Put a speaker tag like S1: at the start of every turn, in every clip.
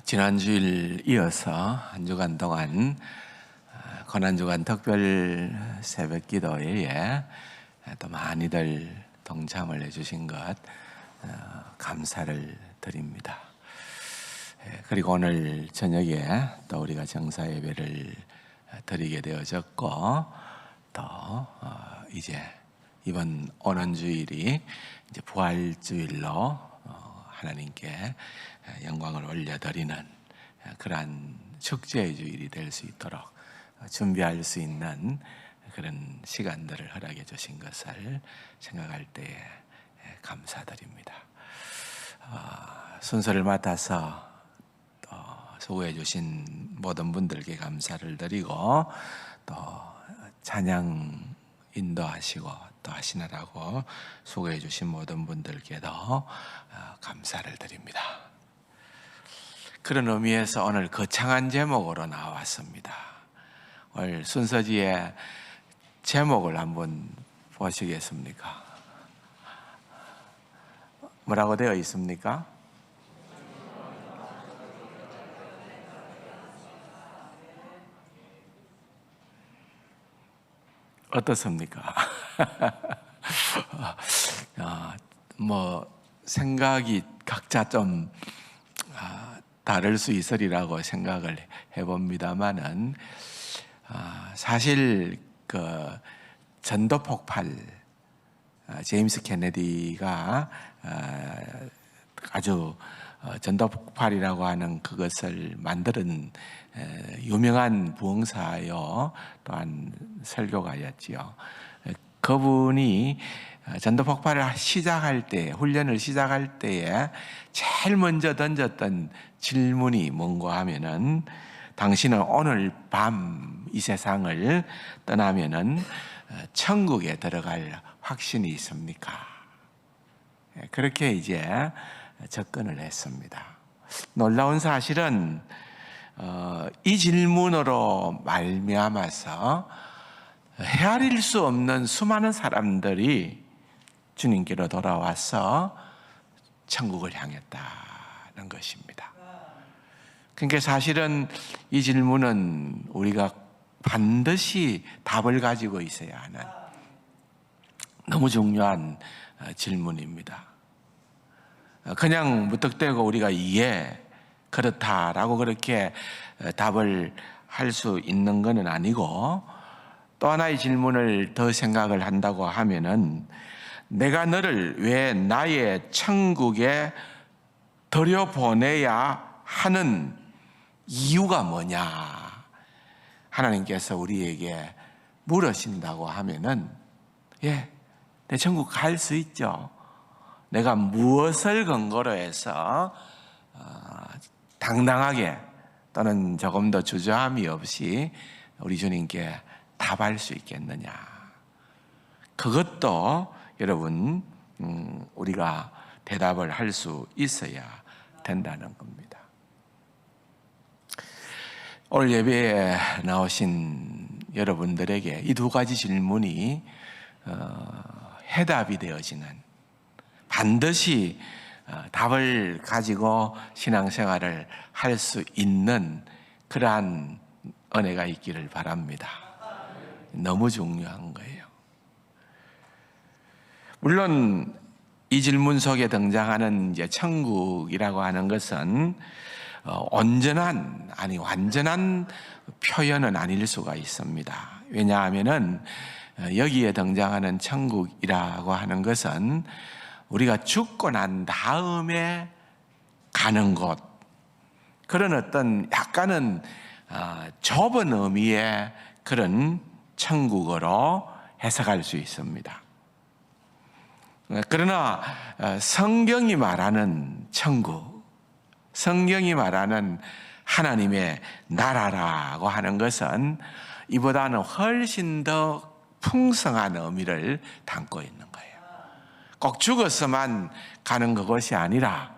S1: 지난 주일 이어서 한 주간 동안 고난주간 특별 새벽 기도회에 또 많이들 동참을 해주신 것 감사를 드립니다. 그리고 오늘 저녁에 또 우리가 정사 예배를 드리게 되어졌고 또 이제 이번 오는 주일이 이제 부활주일로 하나님께 영광을 올려드리는 그러한 축제의 주일이 될 수 있도록 준비할 수 있는 그런 시간들을 허락해 주신 것을 생각할 때에 감사드립니다. 순서를 맡아서 또 수고해 주신 모든 분들께 감사를 드리고 또 찬양 인도하시고 또 하시느라고 수고해 주신 모든 분들께도 감사를 드립니다. 그런 의미에서 오늘 거창한 제목으로 나왔습니다. 오늘 순서지의 제목을 한번 보시겠습니까? 뭐라고 되어 있습니까? 어떻습니까? 생각이 각자 좀 다를 수 있으리라고 생각을 해봅니다만은 사실 그 전도 폭발 제임스 케네디가 아주 전도 폭발이라고 하는 그것을 만드는 유명한 부흥사요 또한 설교가였지요. 그분이 전도 폭발을 시작할 때, 훈련을 시작할 때에 제일 먼저 던졌던 질문이 뭔가 하면은 당신은 오늘 밤 이 세상을 떠나면은 천국에 들어갈 확신이 있습니까? 그렇게 이제 접근을 했습니다. 놀라운 사실은 이 질문으로 말미암아서 헤아릴 수 없는 수많은 사람들이 주님께로 돌아와서 천국을 향했다는 것입니다. 그러니까 사실은 이 질문은 우리가 반드시 답을 가지고 있어야 하는 너무 중요한 질문입니다. 그냥 무턱대고 우리가 그렇다라고 그렇게 답을 할 수 있는 것은 아니고 또 하나의 질문을 더 생각을 한다고 하면은 내가 너를 왜 나의 천국에 들여보내야 하는 이유가 뭐냐? 하나님께서 우리에게 물으신다고 하면은 내 천국 갈 수 있죠. 내가 무엇을 근거로 해서 당당하게 또는 조금 더 주저함이 없이 우리 주님께 답할 수 있겠느냐. 그것도 여러분 우리가 대답을 할 수 있어야 된다는 겁니다. 오늘 예배에 나오신 여러분들에게 이 두 가지 질문이 해답이 되어지는 반드시 답을 가지고 신앙생활을 할 수 있는 그러한 은혜가 있기를 바랍니다. 너무 중요한 거예요. 물론 이 질문 속에 등장하는 이제 천국이라고 하는 것은 완전한 표현은 아닐 수가 있습니다. 왜냐하면은 여기에 등장하는 천국이라고 하는 것은 우리가 죽고 난 다음에 가는 곳, 그런 어떤 약간은 좁은 의미의 그런 천국으로 해석할 수 있습니다. 그러나 성경이 말하는 천국, 성경이 말하는 하나님의 나라라고 하는 것은 이보다는 훨씬 더 풍성한 의미를 담고 있는 거예요. 꼭 죽어서만 가는 그것이 아니라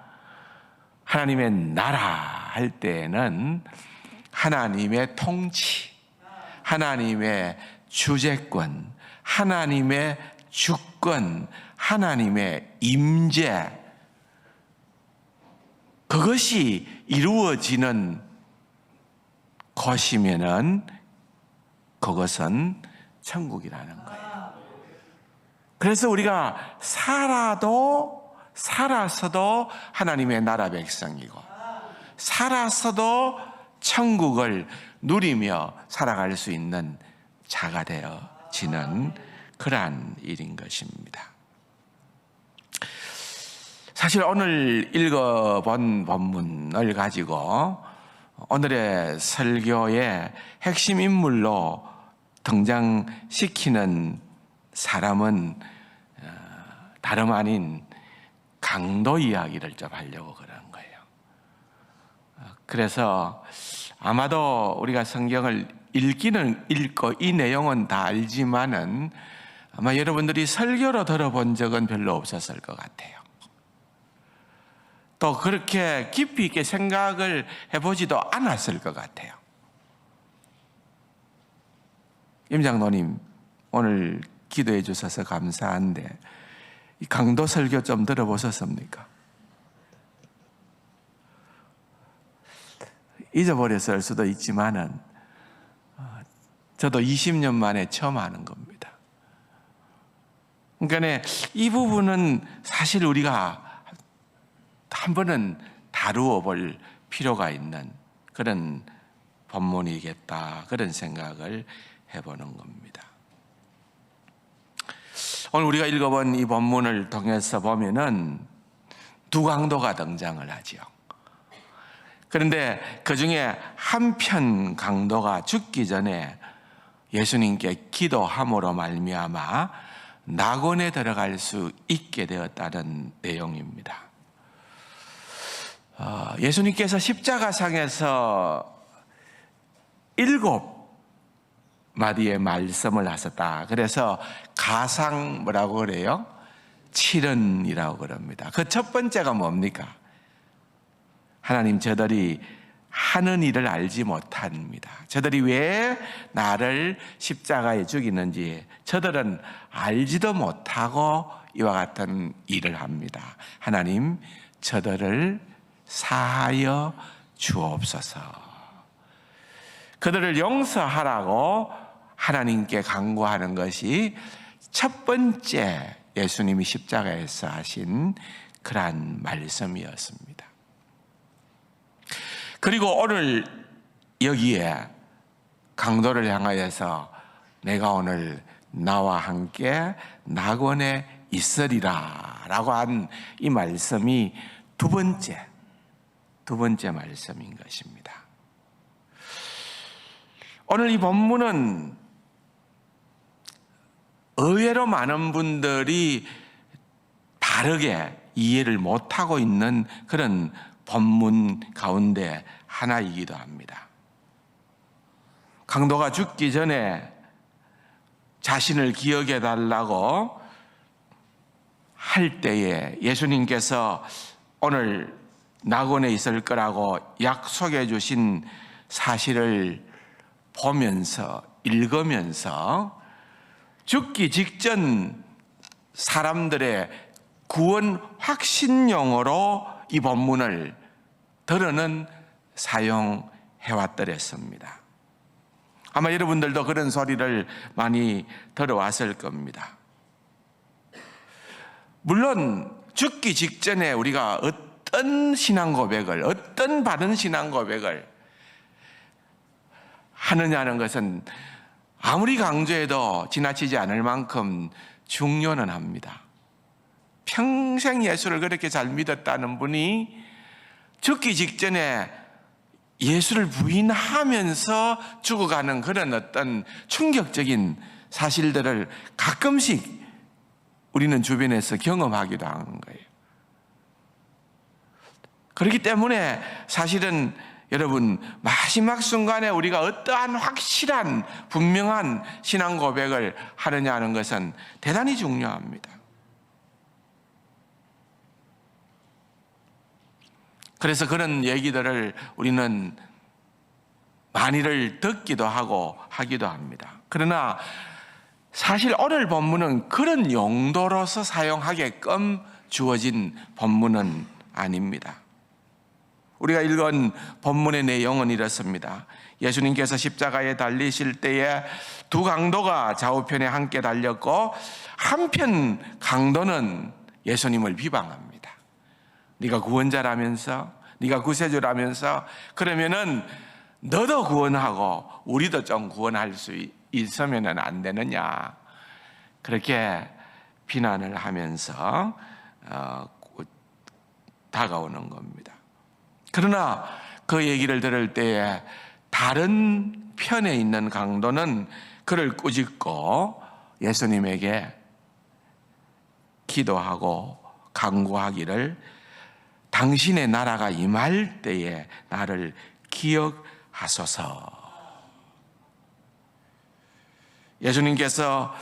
S1: 하나님의 나라 할 때에는 하나님의 통치, 하나님의 주재권, 하나님의 주권, 하나님의 임재, 그것이 이루어지는 것이면은 그것은 천국이라는 거예요. 그래서 우리가 살아서도 하나님의 나라 백성이고, 살아서도 천국을 누리며 살아갈 수 있는 자가 되어지는 그러한 일인 것입니다. 사실 오늘 읽어본 본문을 가지고 오늘의 설교의 핵심 인물로 등장시키는 사람은 다름 아닌 강도 이야기를 좀 하려고 그러는 거예요. 그래서 아마도 우리가 성경을 읽기는 읽고 이 내용은 다 알지만은 아마 여러분들이 설교로 들어본 적은 별로 없었을 것 같아요. 또 그렇게 깊이 있게 생각을 해보지도 않았을 것 같아요. 임장로님, 오늘 기도해 주셔서 감사한데 이 강도 설교 좀 들어보셨습니까? 잊어버렸을 수도 있지만은 저도 20년 만에 처음 하는 겁니다. 그러니까 이 부분은 사실 우리가 한 번은 다루어 볼 필요가 있는 그런 본문이겠다, 그런 생각을 해보는 겁니다. 오늘 우리가 읽어본 이 본문을 통해서 보면은 두 강도가 등장을 하죠. 그런데 그 중에 한편 강도가 죽기 전에 예수님께 기도함으로 말미암아 낙원에 들어갈 수 있게 되었다는 내용입니다. 예수님께서 십자가상에서 7마디의 말씀을 하셨다. 그래서 가상 뭐라고 그래요? 7언이라고 그럽니다. 그 첫 번째가 뭡니까? 하나님, 저들이 하는 일을 알지 못합니다. 저들이 왜 나를 십자가에 죽이는지 저들은 알지도 못하고 이와 같은 일을 합니다. 하나님, 저들을 사하여 주옵소서. 그들을 용서하라고 하나님께 간구하는 것이 첫 번째 예수님이 십자가에서 하신 그러한 말씀이었습니다. 그리고 오늘 여기에 강도를 향하여서 내가 오늘 나와 함께 낙원에 있으리라 라고 한 이 말씀이 두 번째 말씀인 것입니다. 오늘 이 본문은 의외로 많은 분들이 다르게 이해를 못하고 있는 그런 본문 가운데 하나이기도 합니다. 강도가 죽기 전에 자신을 기억해 달라고 할 때에 예수님께서 오늘 낙원에 있을 거라고 약속해 주신 사실을 보면서 읽으면서 죽기 직전 사람들의 구원 확신용어로 이 본문을 들어는 사용해왔더랬습니다. 아마 여러분들도 그런 소리를 많이 들어왔을 겁니다. 물론 죽기 직전에 우리가 어떤 신앙 고백을, 어떤 바른 신앙 고백을 하느냐는 것은 아무리 강조해도 지나치지 않을 만큼 중요는 합니다. 평생 예수를 그렇게 잘 믿었다는 분이 죽기 직전에 예수를 부인하면서 죽어가는 그런 어떤 충격적인 사실들을 가끔씩 우리는 주변에서 경험하기도 하는 거예요. 그렇기 때문에 사실은 여러분, 마지막 순간에 우리가 어떠한 확실한 분명한 신앙 고백을 하느냐 하는 것은 대단히 중요합니다. 그래서 그런 얘기들을 우리는 많이를 듣기도 하고 하기도 합니다. 그러나 사실 오늘 본문은 그런 용도로서 사용하게끔 주어진 본문은 아닙니다. 우리가 읽은 본문의 내용은 이렇습니다. 예수님께서 십자가에 달리실 때에 두 강도가 좌우편에 함께 달렸고 한편 강도는 예수님을 비방합니다. 네가 구원자라면서, 네가 구세주라면서, 그러면은 너도 구원하고 우리도 좀 구원할 수 있으면 안 되느냐, 그렇게 비난을 하면서 다가오는 겁니다. 그러나 그 얘기를 들을 때에 다른 편에 있는 강도는 그를 꾸짖고 예수님에게 기도하고 간구하기를 당신의 나라가 임할 때에 나를 기억하소서. 예수님께서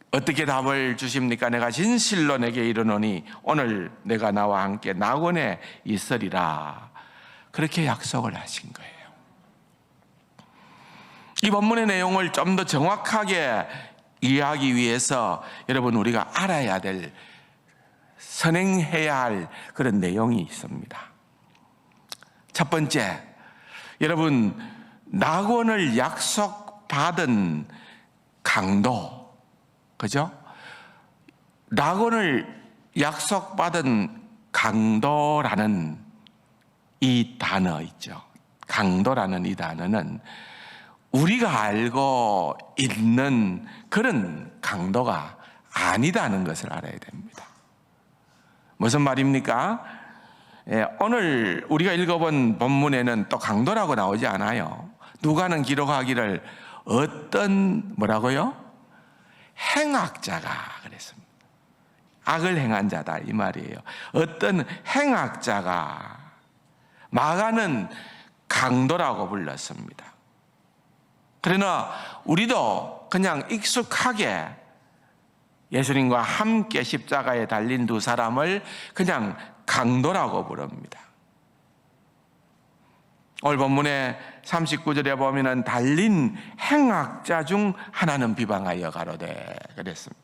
S1: 어떻게 답을 주십니까? 내가 진실로 내게 이르노니 오늘 내가 나와 함께 낙원에 있으리라. 그렇게 약속을 하신 거예요. 이 본문의 내용을 좀 더 정확하게 이해하기 위해서 여러분 우리가 알아야 될, 선행해야 할 그런 내용이 있습니다. 첫 번째, 여러분 낙원을 약속받은 강도, 그죠? 낙원을 약속받은 강도라는 이 단어 있죠. 강도라는 이 단어는 우리가 알고 있는 그런 강도가 아니다는 것을 알아야 됩니다. 무슨 말입니까? 오늘 우리가 읽어본 본문에는 또 강도라고 나오지 않아요. 누가는 기록하기를 어떤 뭐라고요? 행악자가 그랬습니다. 악을 행한 자다 이 말이에요. 어떤 행악자가, 마가는 강도라고 불렀습니다. 그러나 우리도 그냥 익숙하게 예수님과 함께 십자가에 달린 두 사람을 그냥 강도라고 부릅니다. 오늘 본문의 39절에 보면은 달린 행악자 중 하나는 비방하여 가로되 그랬습니다.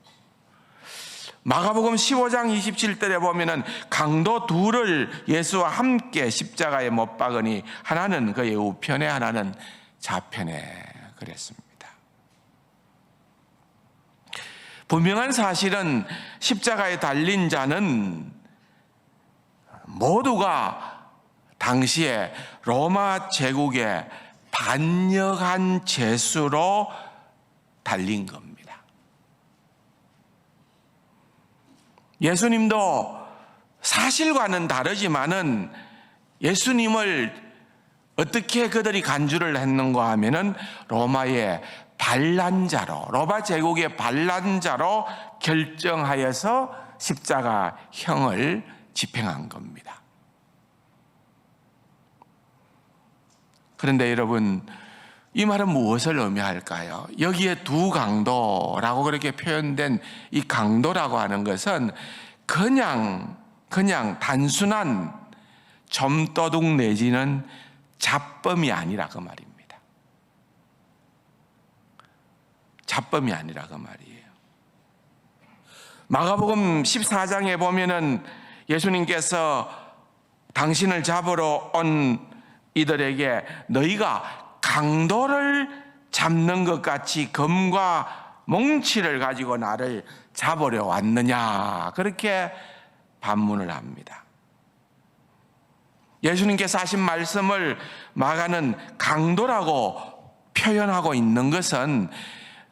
S1: 마가복음 15장 27절에 보면은 강도 둘을 예수와 함께 십자가에 못 박으니 하나는 그의 우편에 하나는 좌편에 그랬습니다. 분명한 사실은 십자가에 달린 자는 모두가 당시에 로마 제국에 반역한 죄수로 달린 겁니다. 예수님도 사실과는 다르지만은 예수님을 어떻게 그들이 간주를 했는가 하면은 로마의 반란자로, 로마 제국의 반란자로 결정하여서 십자가형을 집행한 겁니다. 그런데 여러분, 이 말은 무엇을 의미할까요? 여기에 두 강도라고 그렇게 표현된 이 강도라고 하는 것은 그냥 단순한 점도둑 내지는 잡범이 아니라 그 말입니다. 잡범이 아니라 그 말이에요. 마가복음 14장에 보면은 예수님께서 당신을 잡으러 온 이들에게 너희가 강도를 잡는 것 같이 검과 몽치를 가지고 나를 잡으려 왔느냐, 그렇게 반문을 합니다. 예수님께서 하신 말씀을 마가는 강도라고 표현하고 있는 것은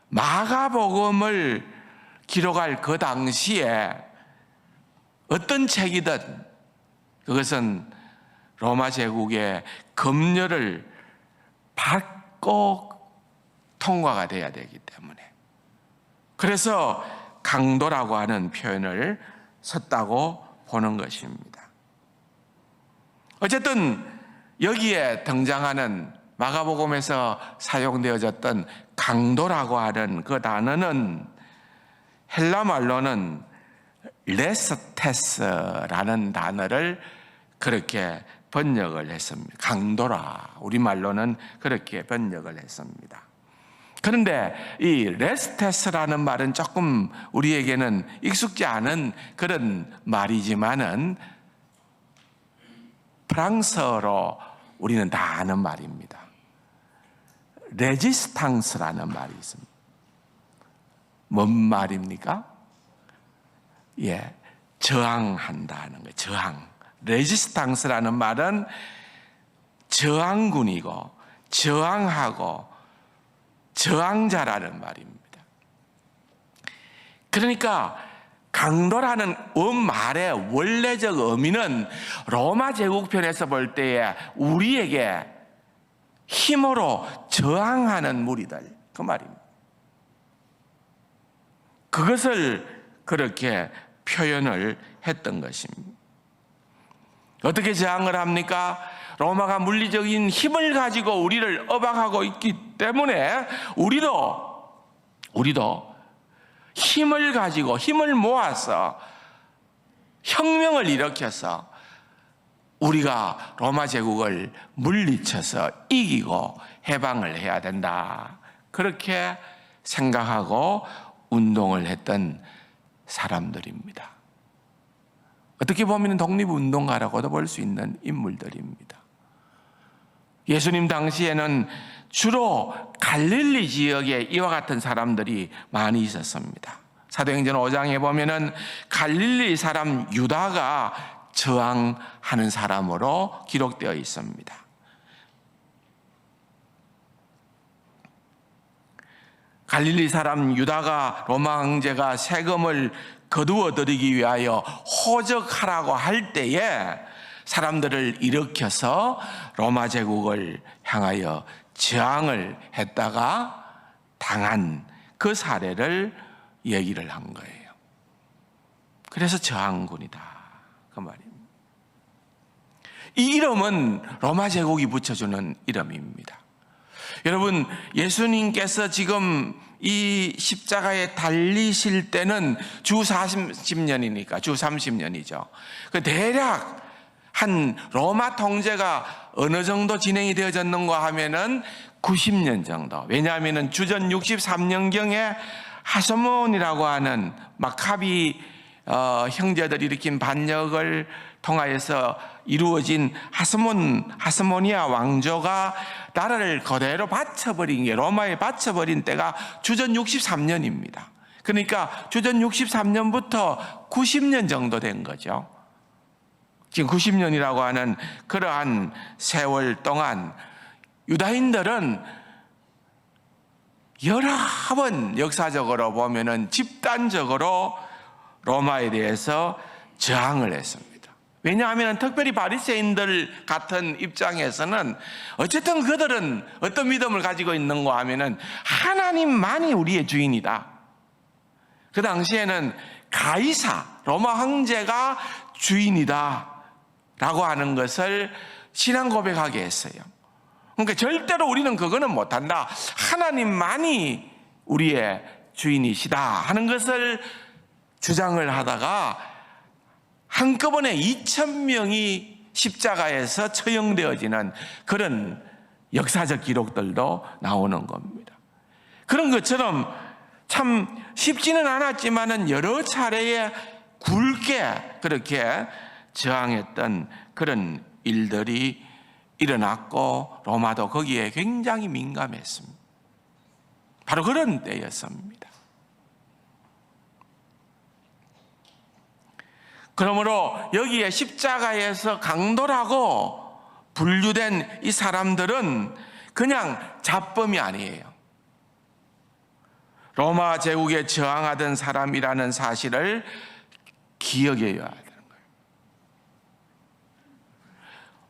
S1: 마가복음을 기록할 그 당시에 어떤 책이든 그것은 로마 제국의 검열을 받고 통과가 돼야 되기 때문에, 그래서 강도라고 하는 표현을 썼다고 보는 것입니다. 어쨌든 여기에 등장하는 마가복음에서 사용되어졌던 강도라고 하는 그 단어는 헬라 말로는 레스테스라는 단어를 그렇게 번역을 했습니다. 강도라, 우리말로는 그렇게 번역을 했습니다. 그런데 이 레스테스라는 말은 조금 우리에게는 익숙지 않은 그런 말이지만은 프랑스어로 우리는 다 아는 말입니다. 레지스탕스라는 말이 있습니다. 뭔 말입니까? 예, 저항한다는 거예요. 저항. 레지스탕스라는 말은 저항군이고 저항하고 저항자라는 말입니다. 그러니까 강도라는 말의 원래적 의미는 로마 제국편에서 볼 때에 우리에게 힘으로 저항하는 무리들, 그 말입니다. 그것을 그렇게 표현을 했던 것입니다. 어떻게 저항을 합니까? 로마가 물리적인 힘을 가지고 우리를 억압하고 있기 때문에 우리도 힘을 가지고 힘을 모아서 혁명을 일으켜서 우리가 로마 제국을 물리쳐서 이기고 해방을 해야 된다. 그렇게 생각하고 운동을 했던 사람들입니다. 어떻게 보면 독립운동가라고도 볼 수 있는 인물들입니다. 예수님 당시에는 주로 갈릴리 지역에 이와 같은 사람들이 많이 있었습니다. 사도행전 5장에 보면은 갈릴리 사람 유다가 저항하는 사람으로 기록되어 있습니다. 갈릴리 사람 유다가 로마 황제가 세금을 거두어 들이기 위하여 호적하라고 할 때에 사람들을 일으켜서 로마 제국을 향하여 저항을 했다가 당한 그 사례를 얘기를 한 거예요. 그래서 저항군이다, 그 말입니다. 이 이름은 로마 제국이 붙여주는 이름입니다. 여러분, 예수님께서 지금 이 십자가에 달리실 때는 주 40년이니까 주 30년이죠. 그 대략 한 로마 통제가 어느 정도 진행이 되어졌는가 하면은 90년 정도. 왜냐하면은 주전 63년경에 하스몬이라고 하는 마카비 형제들이 일으킨 반역을 통하여서 이루어진 하스모니아 왕조가 나라를 그대로 바쳐버린 게, 로마에 바쳐버린 때가 주전 63년입니다. 그러니까 주전 63년부터 90년 정도 된 거죠. 지금 90년이라고 하는 그러한 세월 동안 유다인들은 여러 번 역사적으로 보면은 집단적으로 로마에 대해서 저항을 했습니다. 왜냐하면 특별히 바리새인들 같은 입장에서는 어쨌든 그들은 어떤 믿음을 가지고 있는가 하면은 하나님만이 우리의 주인이다. 그 당시에는 가이사, 로마 황제가 주인이다 라고 하는 것을 신앙 고백하게 했어요. 그러니까 절대로 우리는 그거는 못한다. 하나님만이 우리의 주인이시다 하는 것을 주장을 하다가 한꺼번에 2,000명이 십자가에서 처형되어지는 그런 역사적 기록들도 나오는 겁니다. 그런 것처럼 참 쉽지는 않았지만은 여러 차례에 굵게 그렇게 저항했던 그런 일들이 일어났고 로마도 거기에 굉장히 민감했습니다. 바로 그런 때였습니다. 그러므로 여기에 십자가에서 강도라고 분류된 이 사람들은 그냥 잡범이 아니에요. 로마 제국에 저항하던 사람이라는 사실을 기억해야 되는 거예요.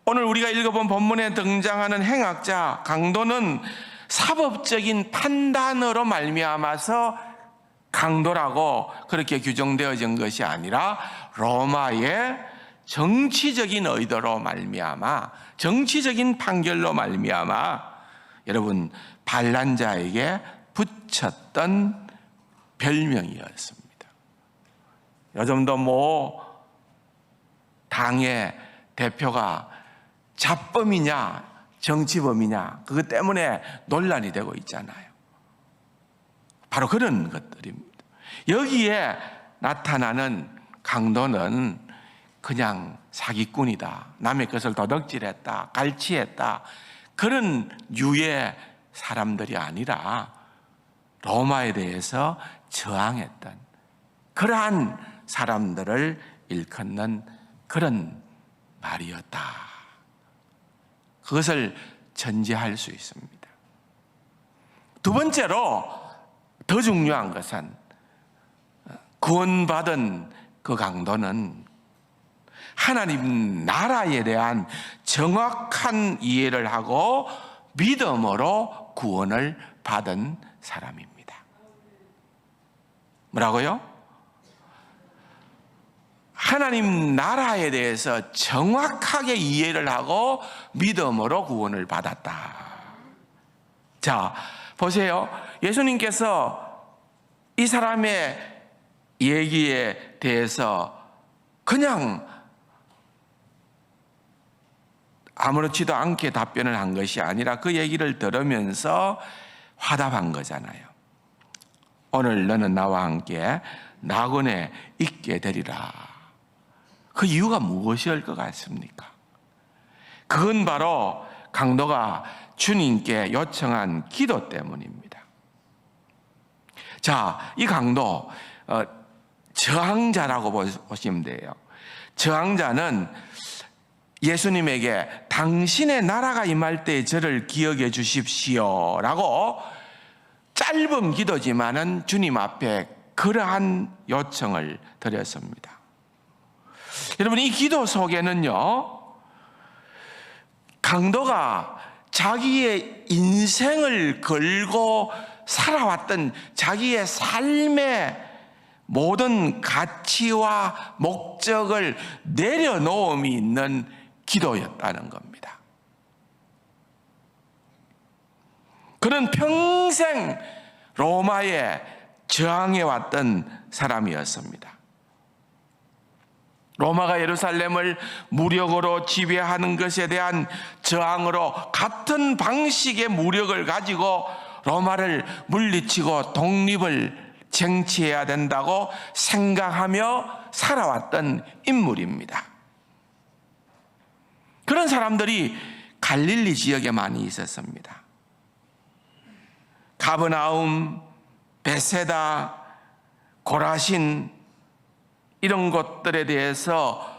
S1: 오늘 우리가 읽어본 본문에 등장하는 행악자 강도는 사법적인 판단으로 말미암아서 강도라고 그렇게 규정되어진 것이 아니라 로마의 정치적인 의도로 말미암아, 정치적인 판결로 말미암아 여러분 반란자에게 붙였던 별명이었습니다. 요즘도 뭐 당의 대표가 잡범이냐 정치범이냐 그것 때문에 논란이 되고 있잖아요. 바로 그런 것들입니다. 여기에 나타나는 강도는 그냥 사기꾼이다, 남의 것을 도둑질했다, 갈취했다, 그런 유의 사람들이 아니라 로마에 대해서 저항했던 그러한 사람들을 일컫는 그런 말이었다. 그것을 전제할 수 있습니다. 두 번째로 더 중요한 것은 구원받은 그 강도는 하나님 나라에 대한 정확한 이해를 하고 믿음으로 구원을 받은 사람입니다. 뭐라고요? 하나님 나라에 대해서 정확하게 이해를 하고 믿음으로 구원을 받았다. 자, 보세요. 예수님께서 이 사람의 얘기에 대해서 그냥 아무렇지도 않게 답변을 한 것이 아니라 그 얘기를 들으면서 화답한 거잖아요. 오늘 너는 나와 함께 낙원에 있게 되리라. 그 이유가 무엇일 것 같습니까? 그건 바로 강도가 주님께 요청한 기도 때문입니다. 자, 이 강도 저항자라고 보시면 돼요. 저항자는 예수님에게 당신의 나라가 임할 때 저를 기억해 주십시오 라고 짧은 기도지만은 주님 앞에 그러한 요청을 드렸습니다. 여러분, 이 기도 속에는요, 강도가 자기의 인생을 걸고 살아왔던 자기의 삶의 모든 가치와 목적을 내려놓음이 있는 기도였다는 겁니다. 그는 평생 로마에 저항해왔던 사람이었습니다. 로마가 예루살렘을 무력으로 지배하는 것에 대한 저항으로 같은 방식의 무력을 가지고 로마를 물리치고 독립을 쟁취해야 된다고 생각하며 살아왔던 인물입니다. 그런 사람들이 갈릴리 지역에 많이 있었습니다. 가버나움, 베세다, 고라신 이런 곳들에 대해서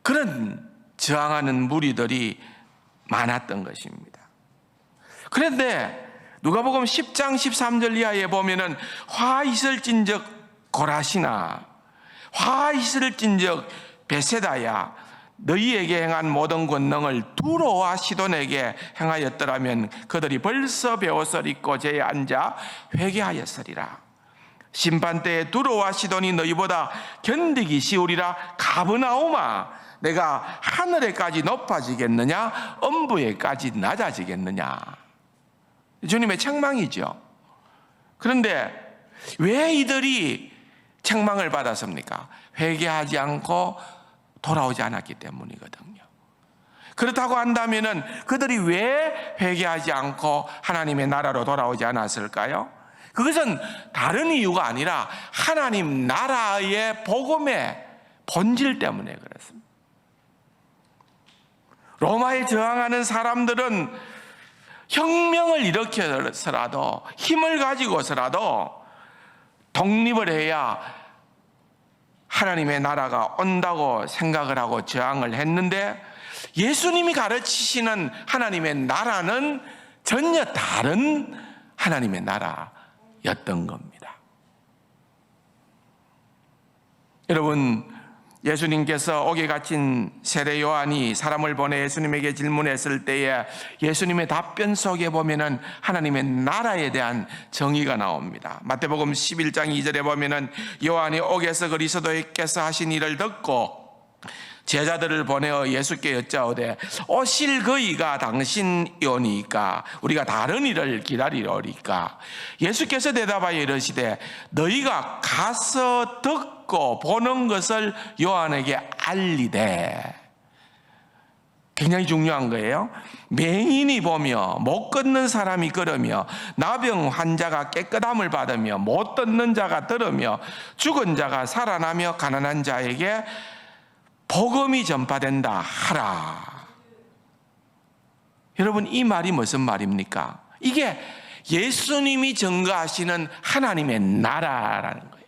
S1: 그런 저항하는 무리들이 많았던 것입니다. 그런데 누가복음 10장 13절 이하에 보면은 화 있을진즉 고라시나 화 있을진즉 베세다야 너희에게 행한 모든 권능을 두로와 시돈에게 행하였더라면 그들이 벌써 베옷을 입고 제에 앉아 회개하였으리라. 심판때에 두로와 시돈이 너희보다 견디기 쉬우리라. 가버나움아 내가 하늘에까지 높아지겠느냐 엄부에까지 낮아지겠느냐. 주님의 책망이죠. 그런데 왜 이들이 책망을 받았습니까? 회개하지 않고 돌아오지 않았기 때문이거든요. 그렇다고 한다면은 그들이 왜 회개하지 않고 하나님의 나라로 돌아오지 않았을까요? 그것은 다른 이유가 아니라 하나님 나라의 복음의 본질 때문에 그렇습니다. 로마에 저항하는 사람들은 혁명을 일으켜서라도 힘을 가지고서라도 독립을 해야 하나님의 나라가 온다고 생각을 하고 저항을 했는데 예수님이 가르치시는 하나님의 나라는 전혀 다른 하나님의 나라였던 겁니다. 여러분, 예수님께서 옥에 갇힌 세례 요한이 사람을 보내 예수님에게 질문했을 때에 예수님의 답변 속에 보면은 하나님의 나라에 대한 정의가 나옵니다. 마태복음 11장 2절에 보면은 요한이 옥에서 그리스도께서 하신 일을 듣고 제자들을 보내어 예수께 여짜오되 오실 그이가 당신이오니까 우리가 다른 일을 기다리려니까. 예수께서 대답하여 이르시되 너희가 가서 듣고 보는 것을 요한에게 알리되. 굉장히 중요한 거예요. 맹인이 보며 못 걷는 사람이 걸으며 나병 환자가 깨끗함을 받으며 못 듣는 자가 들으며 죽은 자가 살아나며 가난한 자에게 복음이 전파된다 하라. 여러분, 이 말이 무슨 말입니까? 이게 예수님이 증거하시는 하나님의 나라라는 거예요.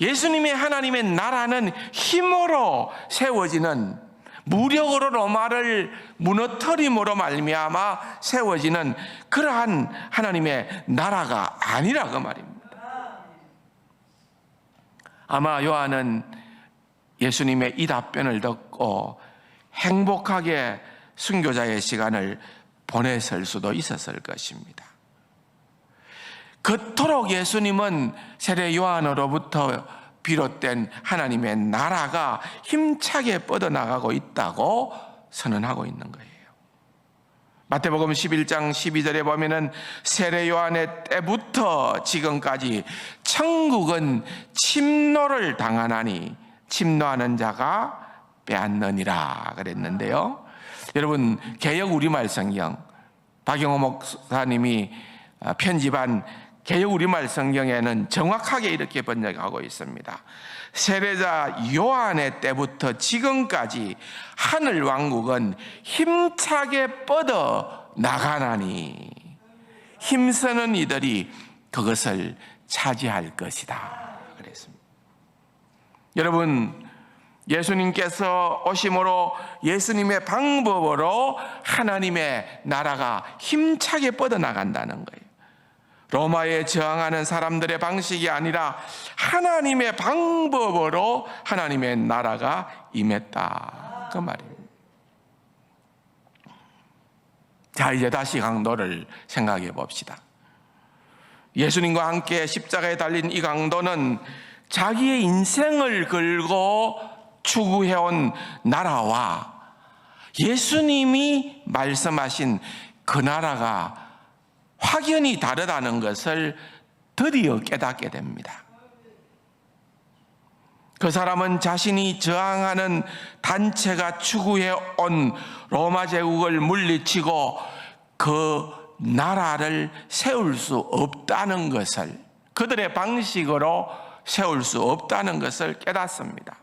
S1: 예수님의 하나님의 나라는 힘으로 세워지는, 무력으로 로마를 무너뜨림으로 말미암아 세워지는 그러한 하나님의 나라가 아니라 그 말입니다. 아마 요한은 예수님의 이 답변을 듣고 행복하게 순교자의 시간을 보냈을 수도 있었을 것입니다. 그토록 예수님은 세례 요한으로부터 비롯된 하나님의 나라가 힘차게 뻗어나가고 있다고 선언하고 있는 거예요. 마태복음 11장 12절에 보면은 세례 요한의 때부터 지금까지 천국은 침노를 당하나니 침노하는 자가 빼앗느니라 그랬는데요. 여러분, 개역 우리말 성경, 박영호 목사님이 편집한 개역 우리말 성경에는 정확하게 이렇게 번역하고 있습니다. 세례자 요한의 때부터 지금까지 하늘 왕국은 힘차게 뻗어 나가나니 힘쓰는 이들이 그것을 차지할 것이다 그랬습니다. 여러분, 예수님께서 오심으로 예수님의 방법으로 하나님의 나라가 힘차게 뻗어나간다는 거예요. 로마에 저항하는 사람들의 방식이 아니라 하나님의 방법으로 하나님의 나라가 임했다 그 말입니다. 자, 이제 다시 강도를 생각해 봅시다. 예수님과 함께 십자가에 달린 이 강도는 자기의 인생을 걸고 추구해온 나라와 예수님이 말씀하신 그 나라가 확연히 다르다는 것을 드디어 깨닫게 됩니다. 그 사람은 자신이 저항하는 단체가 추구해온 로마 제국을 물리치고 그 나라를 세울 수 없다는 것을, 그들의 방식으로 세울 수 없다는 것을 깨닫습니다.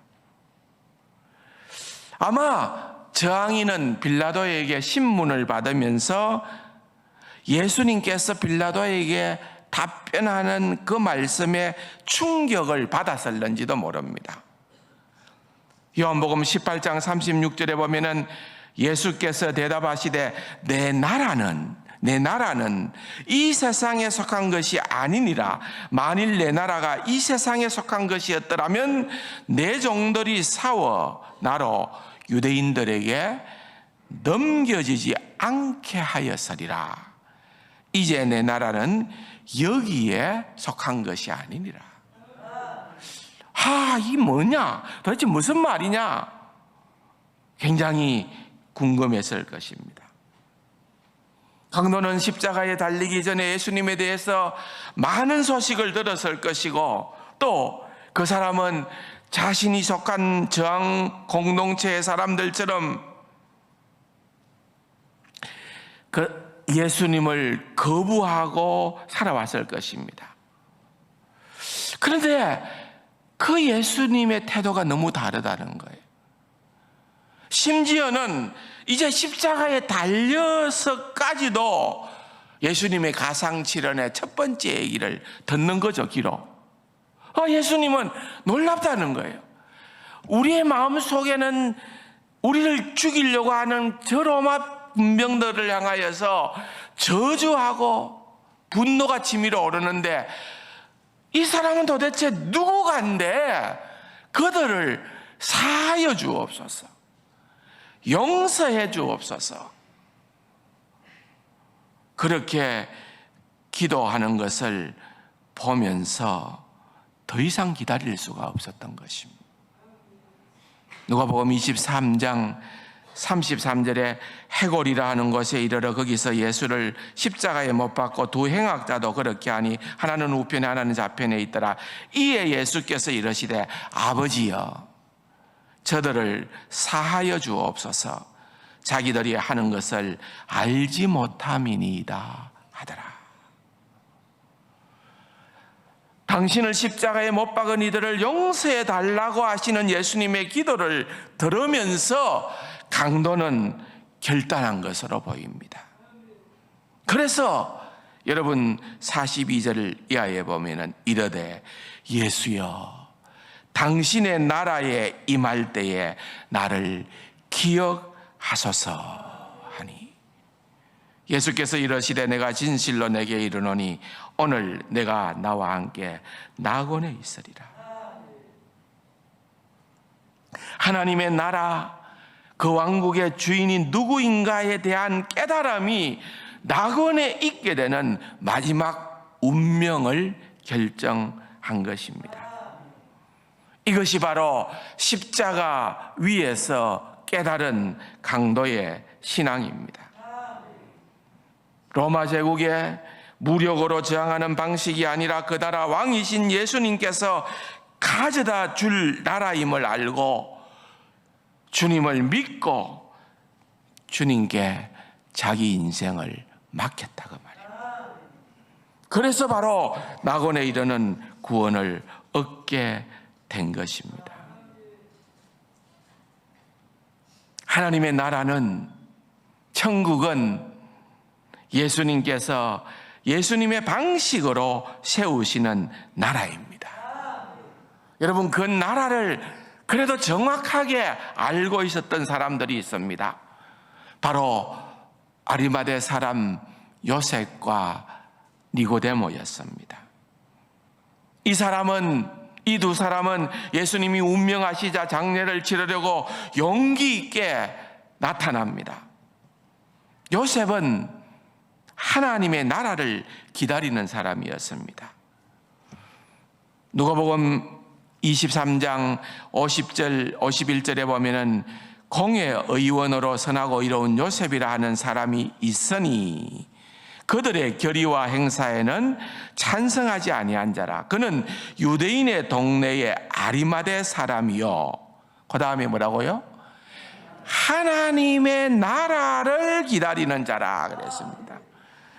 S1: 아마 저항인은 빌라도에게 신문을 받으면서 예수님께서 빌라도에게 답변하는 그 말씀에 충격을 받았을는지도 모릅니다. 요한복음 18장 36절에 보면은 예수께서 대답하시되 내 나라는 이 세상에 속한 것이 아니니라. 만일 내 나라가 이 세상에 속한 것이었더라면 내 종들이 싸워 나로 유대인들에게 넘겨지지 않게 하였으리라. 이제 내 나라는 여기에 속한 것이 아니니라. 이 뭐냐? 도대체 무슨 말이냐? 굉장히 궁금했을 것입니다. 강도는 십자가에 달리기 전에 예수님에 대해서 많은 소식을 들었을 것이고, 또 그 사람은 자신이 속한 저항 공동체의 사람들처럼 그 예수님을 거부하고 살아왔을 것입니다. 그런데 그 예수님의 태도가 너무 다르다는 거예요. 심지어는 이제 십자가에 달려서까지도 예수님의 가상칠언의 첫 번째 얘기를 듣는 거죠, 기로. 예수님은 놀랍다는 거예요. 우리의 마음속에는 우리를 죽이려고 하는 저 로마 군병들을 향하여서 저주하고 분노가 치밀어 오르는데, 이 사람은 도대체 누구간데 그들을 사하여 주옵소서, 용서해 주옵소서, 그렇게 기도하는 것을 보면서 더 이상 기다릴 수가 없었던 것입니다. 누가복음 23장 33절에 해골이라 하는 곳에 이르러 거기서 예수를 십자가에 못 박고 두 행악자도 그렇게 하니 하나는 우편에 하나는 좌편에 있더라. 이에 예수께서 이르시되 아버지여 저들을 사하여 주옵소서, 자기들이 하는 것을 알지 못함이니이다 하더라. 당신을 십자가에 못 박은 이들을 용서해 달라고 하시는 예수님의 기도를 들으면서 강도는 결단한 것으로 보입니다. 그래서 여러분 42절 이하에 보면은 이르되 예수여 당신의 나라에 임할 때에 나를 기억하소서 하니, 예수께서 이르시되 내가 진실로 내게 이르노니 오늘 내가 나와 함께 낙원에 있으리라. 하나님의 나라, 그 왕국의 주인이 누구인가에 대한 깨달음이 낙원에 있게 되는 마지막 운명을 결정한 것입니다. 이것이 바로 십자가 위에서 깨달은 강도의 신앙입니다. 로마 제국에 무력으로 저항하는 방식이 아니라 그 나라 왕이신 예수님께서 가져다 줄 나라임을 알고 주님을 믿고 주님께 자기 인생을 맡겼다고 말입니다. 그래서 바로 낙원에 이르는 구원을 얻게 된 것입니다. 하나님의 나라는, 천국은 예수님께서 예수님의 방식으로 세우시는 나라입니다. 여러분, 그 나라를 그래도 정확하게 알고 있었던 사람들이 있습니다. 바로 아리마대 사람 요셉과 니고데모였습니다. 이 두 사람은 예수님이 운명하시자 장례를 치르려고 용기 있게 나타납니다. 요셉은 하나님의 나라를 기다리는 사람이었습니다. 누가복음 23장 50절 51절에 보면은 공의 의원으로 선하고 이로운 요셉이라 하는 사람이 있으니 그들의 결의와 행사에는 찬성하지 아니한 자라. 그는 유대인의 동네의 아리마대 사람이요. 그 다음에 뭐라고요? 하나님의 나라를 기다리는 자라 그랬습니다.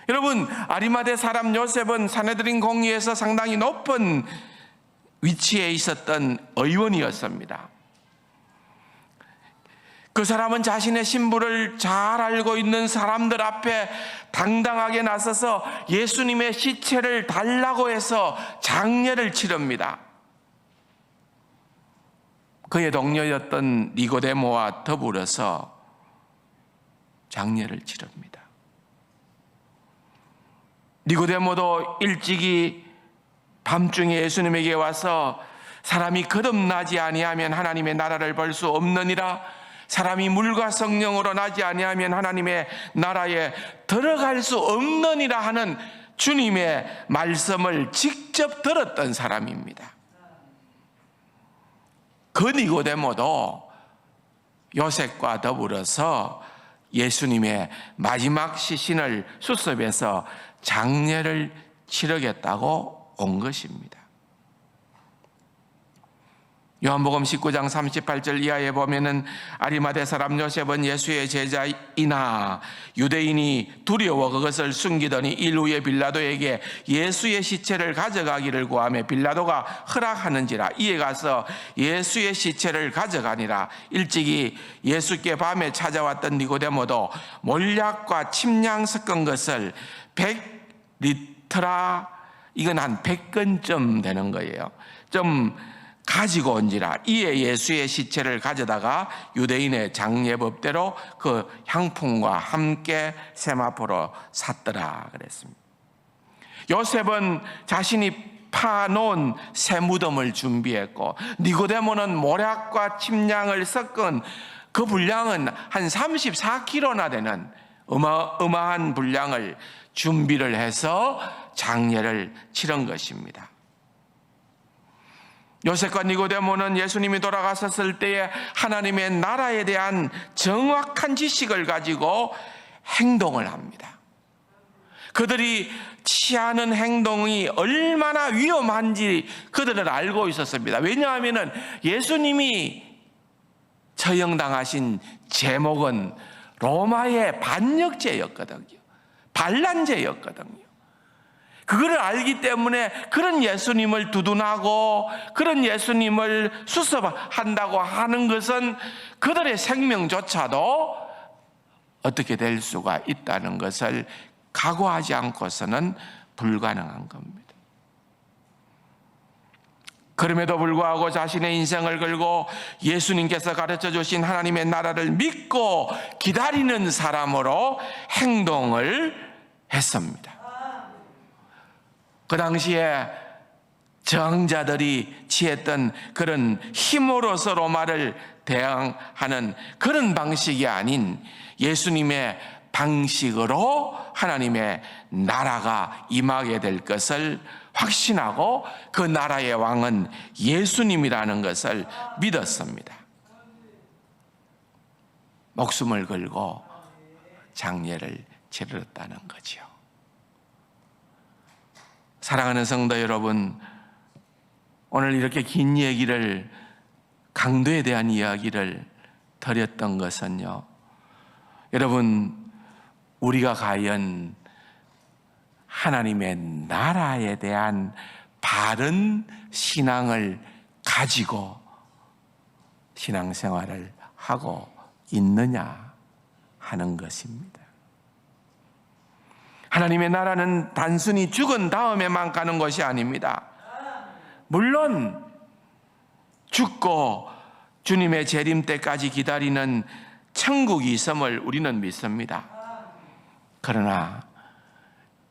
S1: 여러분, 아리마대 사람 요셉은 사내들인 공의에서 상당히 높은 위치에 있었던 의원이었습니다. 그 사람은 자신의 신분을 잘 알고 있는 사람들 앞에 당당하게 나서서 예수님의 시체를 달라고 해서 장례를 치릅니다. 그의 동료였던 니고데모와 더불어서 장례를 치릅니다. 니고데모도 일찍이 밤중에 예수님에게 와서 사람이 거듭나지 아니하면 하나님의 나라를 볼 수 없느니라, 사람이 물과 성령으로 나지 아니하면 하나님의 나라에 들어갈 수 없느니라 하는 주님의 말씀을 직접 들었던 사람입니다. 그 니고데모도 요셉과 더불어서 예수님의 마지막 시신을 수습해서 장례를 치르겠다고 온 것입니다. 요한복음 19장 38절 이하에 보면은 아리마대 사람 요셉은 예수의 제자이나 유대인이 두려워 그것을 숨기더니 일 후에 빌라도에게 예수의 시체를 가져가기를 구하며 빌라도가 허락하는지라. 이에 가서 예수의 시체를 가져가니라. 일찍이 예수께 밤에 찾아왔던 니고데모도 몰약과 침량 섞은 것을 100리터라, 이건 한 100건쯤 되는 거예요. 좀 가지고 온지라. 이에 예수의 시체를 가져다가 유대인의 장례법대로 그 향품과 함께 세마포로 샀더라 그랬습니다. 요셉은 자신이 파놓은 새 무덤을 준비했고, 니고데모는 모략과 침량을 섞은 그 분량은 한 34kg나 되는 어마어마한 분량을 준비를 해서 장례를 치른 것입니다. 요셉과 니고데모는 예수님이 돌아가셨을 때에 하나님의 나라에 대한 정확한 지식을 가지고 행동을 합니다. 그들이 취하는 행동이 얼마나 위험한지 그들은 알고 있었습니다. 왜냐하면 예수님이 처형당하신 제목은 로마의 반역죄였거든요. 반란죄였거든요. 그거를 알기 때문에 그런 예수님을 두둔하고 그런 예수님을 수습한다고 하는 것은 그들의 생명조차도 어떻게 될 수가 있다는 것을 각오하지 않고서는 불가능한 겁니다. 그럼에도 불구하고 자신의 인생을 걸고 예수님께서 가르쳐 주신 하나님의 나라를 믿고 기다리는 사람으로 행동을 했습니다. 그 당시에 저항자들이 취했던 그런 힘으로서 로마를 대항하는 그런 방식이 아닌 예수님의 방식으로 하나님의 나라가 임하게 될 것을 확신하고 그 나라의 왕은 예수님이라는 것을 믿었습니다. 목숨을 걸고 장례를 치렀다는 거죠. 사랑하는 성도 여러분, 오늘 이렇게 긴 얘기를, 강도에 대한 이야기를 드렸던 것은요, 여러분, 우리가 과연 하나님의 나라에 대한 바른 신앙을 가지고 신앙생활을 하고 있느냐 하는 것입니다. 하나님의 나라는 단순히 죽은 다음에만 가는 것이 아닙니다. 물론 죽고 주님의 재림 때까지 기다리는 천국이 있음을 우리는 믿습니다. 그러나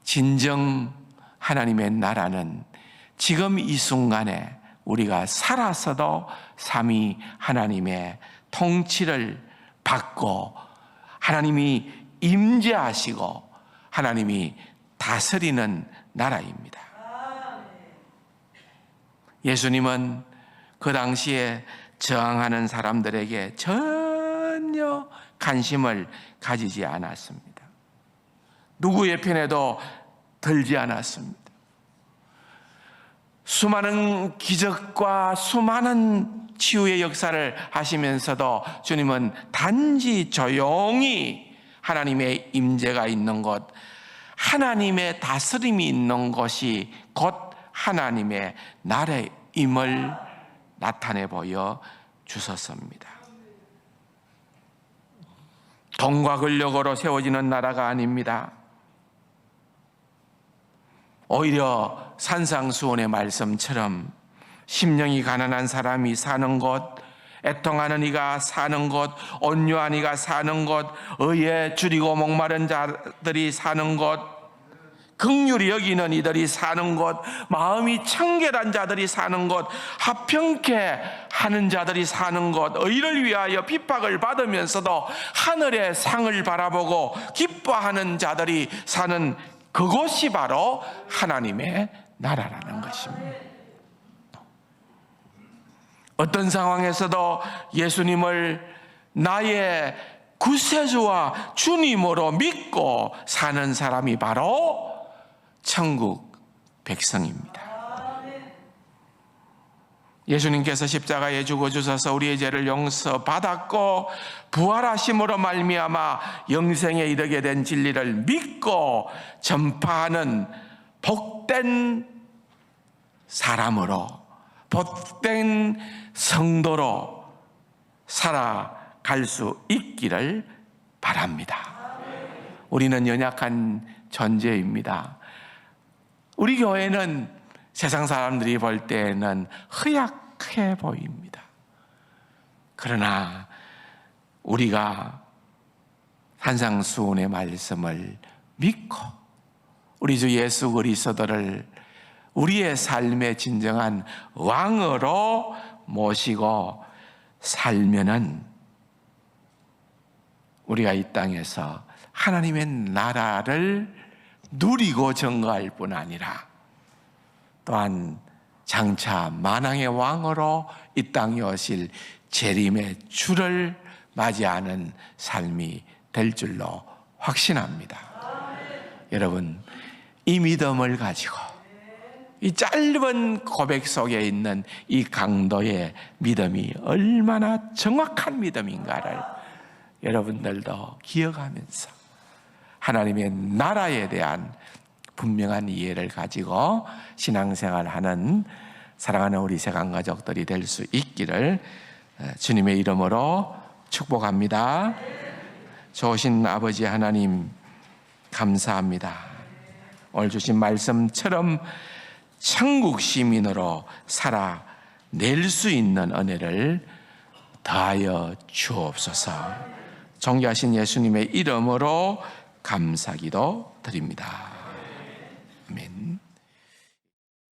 S1: 진정 하나님의 나라는 지금 이 순간에 우리가 살아서도 삼위 하나님의 통치를 받고 하나님이 임재하시고 하나님이 다스리는 나라입니다. 예수님은 그 당시에 저항하는 사람들에게 전혀 관심을 가지지 않았습니다. 누구의 편에도 들지 않았습니다. 수많은 기적과 수많은 치유의 역사를 하시면서도 주님은 단지 조용히 하나님의 임재가 있는 곳, 하나님의 다스림이 있는 것이 곧 하나님의 나라임을 나타내 보여 주셨습니다. 돈과 권력으로 세워지는 나라가 아닙니다. 오히려 산상수훈의 말씀처럼 심령이 가난한 사람이 사는 곳, 애통하는 이가 사는 곳, 온유한 이가 사는 곳, 의에 줄이고 목마른 자들이 사는 곳, 긍휼히 여기는 이들이 사는 곳, 마음이 청결한 자들이 사는 곳, 합평케 하는 자들이 사는 곳, 의를 위하여 핍박을 받으면서도 하늘의 상을 바라보고 기뻐하는 자들이 사는 그곳이 바로 하나님의 나라라는 것입니다. 어떤 상황에서도 예수님을 나의 구세주와 주님으로 믿고 사는 사람이 바로 천국 백성입니다. 예수님께서 십자가에 죽어주셔서 우리의 죄를 용서받았고 부활하심으로 말미암아 영생에 이르게 된 진리를 믿고 전파하는 복된 사람으로, 복된 성도로 살아갈 수 있기를 바랍니다. 우리는 연약한 존재입니다. 우리 교회는 세상 사람들이 볼 때는 허약해 보입니다. 그러나 우리가 산상수훈의 말씀을 믿고 우리 주 예수 그리스도를 우리의 삶의 진정한 왕으로 모시고 살면은 우리가 이 땅에서 하나님의 나라를 누리고 증거할 뿐 아니라 또한 장차 만왕의 왕으로 이 땅에 오실 재림의 주를 맞이하는 삶이 될 줄로 확신합니다. 여러분, 이 믿음을 가지고 이 짧은 고백 속에 있는 이 강도의 믿음이 얼마나 정확한 믿음인가를 여러분들도 기억하면서 하나님의 나라에 대한 분명한 이해를 가지고 신앙생활하는 사랑하는 우리 세상 가족들이 될 수 있기를 주님의 이름으로 축복합니다. 좋으신 아버지 하나님 감사합니다. 오늘 주신 말씀처럼 천국 시민으로 살아낼 수 있는 은혜를 더하여 주옵소서. 존귀하신 예수님의 이름으로 감사기도 드립니다. 아멘.